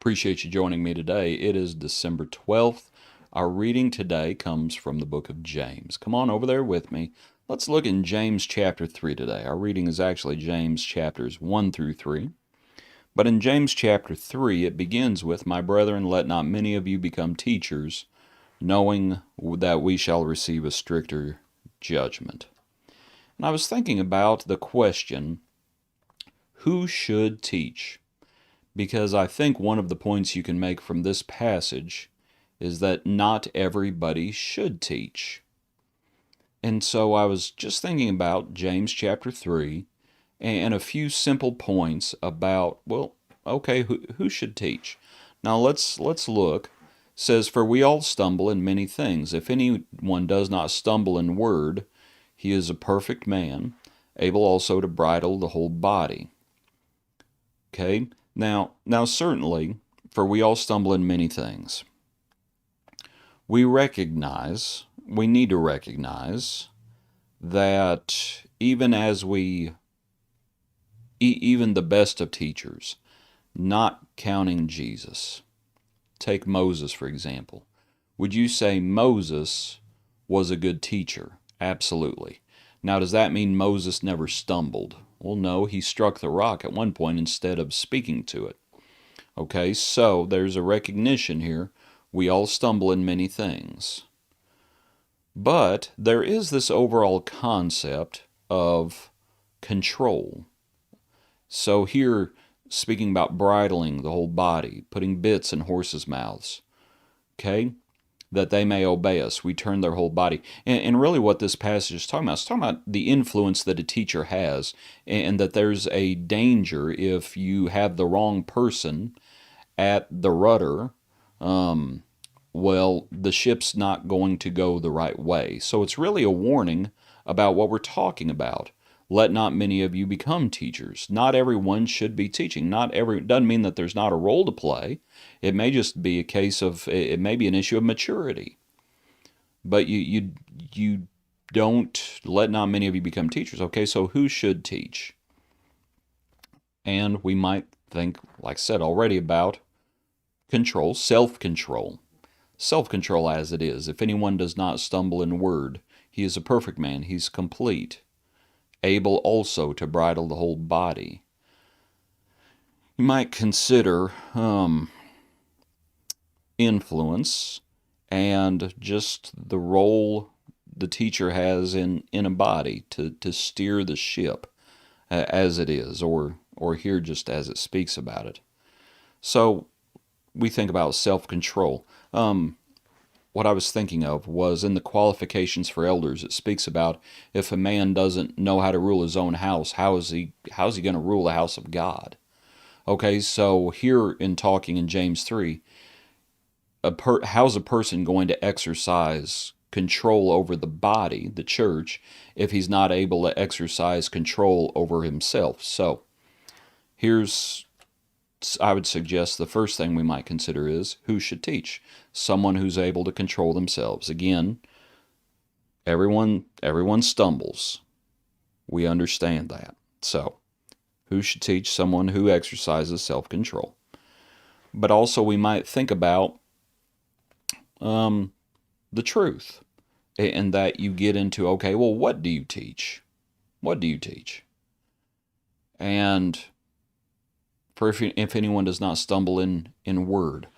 Appreciate you joining me today. It is December 12th. Our reading today comes from the book of James. Come on over there with me. Let's look in James chapter 3 today. Our reading is actually James chapters 1 through 3. But in James chapter 3, it begins with, "My brethren, let not many of you become teachers, knowing that we shall receive a stricter judgment." And I was thinking about the question, who should teach? Because I think one of the points you can make from this passage is that not everybody should teach. And so I was just thinking about James chapter 3 and a few simple points about, well, okay, who should teach? Now let's look. It says, "For we all stumble in many things. If anyone does not stumble in word, he is a perfect man, able also to bridle the whole body." Okay? Now certainly, for we all stumble in many things. We need to recognize that even the best of teachers, not counting Jesus. Take Moses, for example. Would you say Moses was a good teacher? Absolutely. Now, does that mean Moses never stumbled? Well, no, he struck the rock at one point instead of speaking to it. Okay, so there's a recognition here. We all stumble in many things. But there is this overall concept of control. So here, speaking about bridling the whole body, putting bits in horses' mouths, okay, that they may obey us. We turn their whole body. And really what this passage is talking about, it's talking about the influence that a teacher has, and that there's a danger if you have the wrong person at the rudder. Well, the ship's not going to go the right way. So it's really a warning about what we're talking about. Let not many of you become teachers. Not everyone should be teaching. Doesn't mean that there's not a role to play. It may just be a case of, it may be an issue of maturity. But you don't, let not many of you become teachers. Okay, so who should teach? And we might think, like I said already, about control, self-control. Self-control as it is. If anyone does not stumble in word, he is a perfect man. He's complete, able also to bridle the whole body. You might consider influence and just the role the teacher has in a body to steer the ship as it is, or here just as it speaks about it. So we think about self-control. What I was thinking of was in the qualifications for elders, it speaks about if a man doesn't know how to rule his own house, how's he going to rule the house of God? Okay, so here in talking in James 3, how's a person going to exercise control over the body, the church, if he's not able to exercise control over himself? So I would suggest the first thing we might consider is who should teach. Someone who's able to control themselves. Again, everyone stumbles. We understand that. So, who should teach? Someone who exercises self-control. But also we might think about the truth. And that you get into, okay, well, what do you teach? What do you teach? And for if anyone does not stumble in word.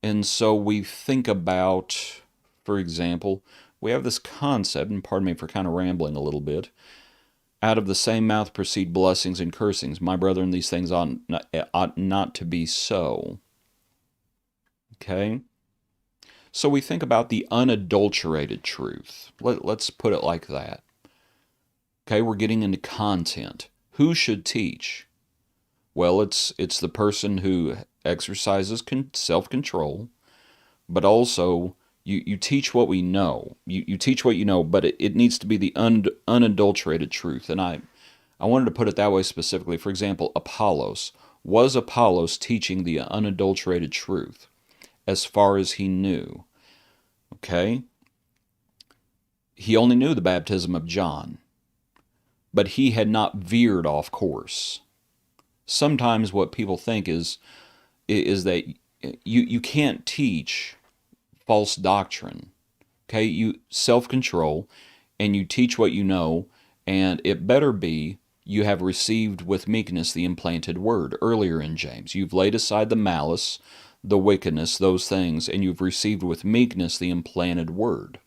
And so we think about, for example, we have this concept, and pardon me for kind of rambling a little bit, out of the same mouth proceed blessings and cursings. My brethren, these things ought not to be so. Okay? So we think about the unadulterated truth. Let's put it like that. Okay, we're getting into content. Who should teach? Well, it's the person who exercises self-control, but also you teach what we know. You teach what you know, but it needs to be the unadulterated truth. And I wanted to put it that way specifically. For example, Apollos. Was Apollos teaching the unadulterated truth as far as he knew? Okay? He only knew the baptism of John, but he had not veered off course. Sometimes what people think is is that you can't teach false doctrine. Okay, you self-control, and you teach what you know, and it better be you have received with meekness the implanted word. Earlier in James, you've laid aside the malice, the wickedness, those things, and you've received with meekness the implanted word.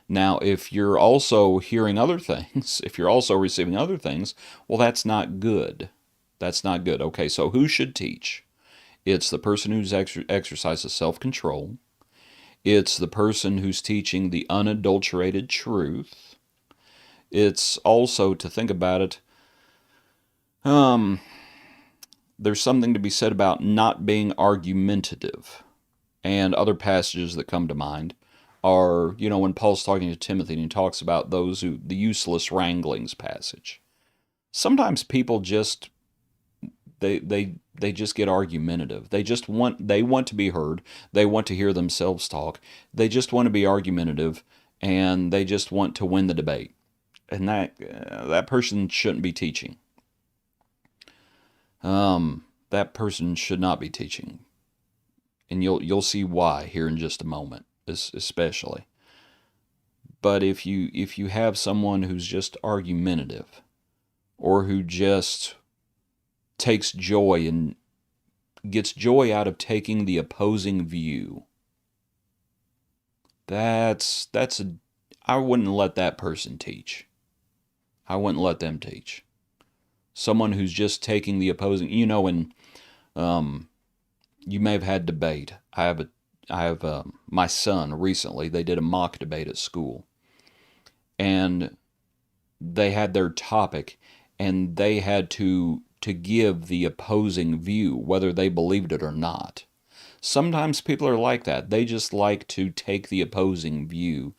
Now, if you're also hearing other things, if you're also receiving other things, well, that's not good. That's not good. Okay, so who should teach? It's the person who's exercises self-control. It's the person who's teaching the unadulterated truth. It's also, to think about it, there's something to be said about not being argumentative. And other passages that come to mind are, when Paul's talking to Timothy and he talks about the useless wranglings passage. Sometimes people just, they just get argumentative. They want to be heard. They want to hear themselves talk. They just want to be argumentative, and they just want to win the debate. And that person shouldn't be teaching. That person should not be teaching. And you'll see why here in just a moment, especially. But if you have someone who's just argumentative, or who just takes joy and gets joy out of taking the opposing view, I wouldn't let that person teach. I wouldn't let them teach. Someone who's just taking the opposing, and you may have had debate. I have my son recently. They did a mock debate at school, and they had their topic, and they had to give the opposing view, whether they believed it or not. Sometimes people are like that. They just like to take the opposing view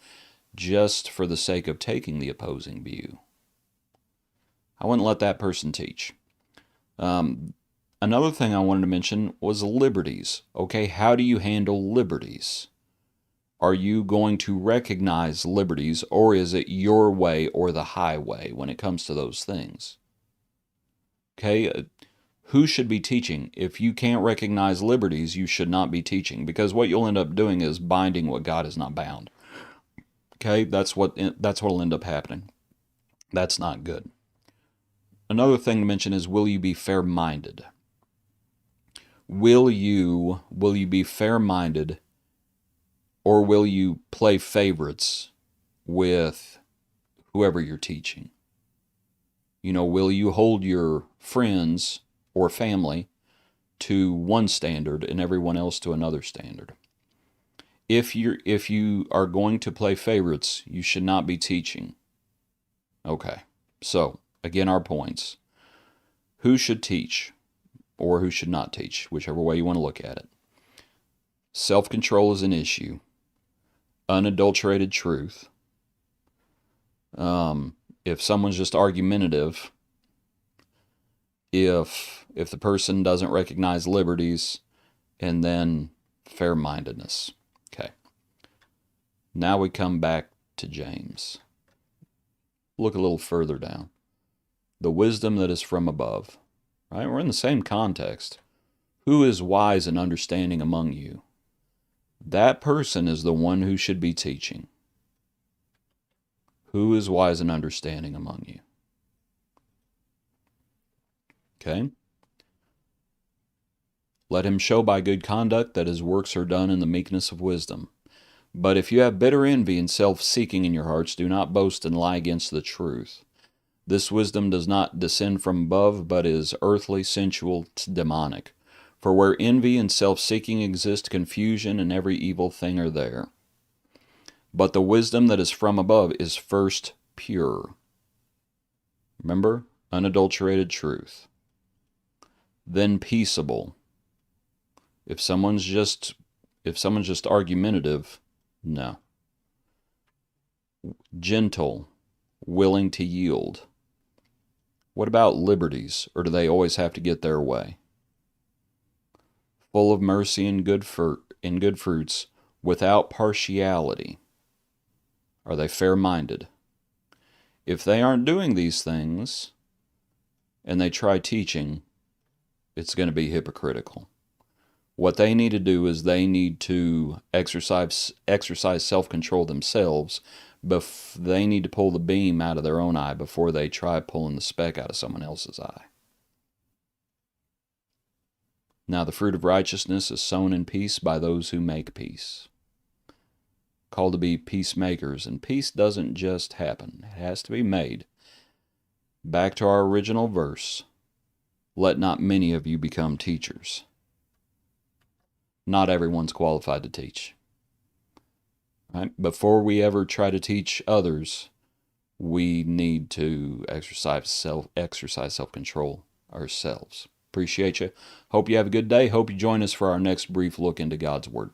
just for the sake of taking the opposing view. I wouldn't let that person teach. Another thing I wanted to mention was liberties. Okay, how do you handle liberties? Are you going to recognize liberties, or is it your way or the highway when it comes to those things? Okay, who should be teaching? If you can't recognize liberties, you should not be teaching, because what you'll end up doing is binding what God has not bound. Okay, that's what'll end up happening. That's not good. Another thing to mention is, will you be fair-minded? Will you be fair-minded, or will you play favorites with whoever you're teaching? Will you hold your friends or family to one standard and everyone else to another standard? If you are going to play favorites, you should not be teaching. Okay, so again, our points. Who should teach, or who should not teach, whichever way you want to look at it. Self-control is an issue. Unadulterated truth. If someone's just argumentative, if the person doesn't recognize liberties, and then fair-mindedness. Okay. Now we come back to James. Look a little further down. The wisdom that is from above. Right? We're in the same context. Who is wise and understanding among you? That person is the one who should be teaching. Who is wise and understanding among you? Okay? Let him show by good conduct that his works are done in the meekness of wisdom. But if you have bitter envy and self-seeking in your hearts, do not boast and lie against the truth. This wisdom does not descend from above, but is earthly, sensual, demonic. For where envy and self-seeking exist, confusion and every evil thing are there. But the wisdom that is from above is first pure. Remember? Unadulterated truth. Then peaceable. If someone's just argumentative, no. Gentle, willing to yield. What about liberties, or do they always have to get their way? Full of mercy and good fruits, without partiality. Are they fair-minded? If they aren't doing these things, and they try teaching, it's going to be hypocritical. What they need to do is they need to exercise self-control themselves. They need to pull the beam out of their own eye before they try pulling the speck out of someone else's eye. Now the fruit of righteousness is sown in peace by those who make peace. Called to be peacemakers, and peace doesn't just happen. It has to be made. Back to our original verse. Let not many of you become teachers. Not everyone's qualified to teach. Right? Before we ever try to teach others, we need to exercise self-control ourselves. Appreciate you. Hope you have a good day. Hope you join us for our next brief look into God's Word.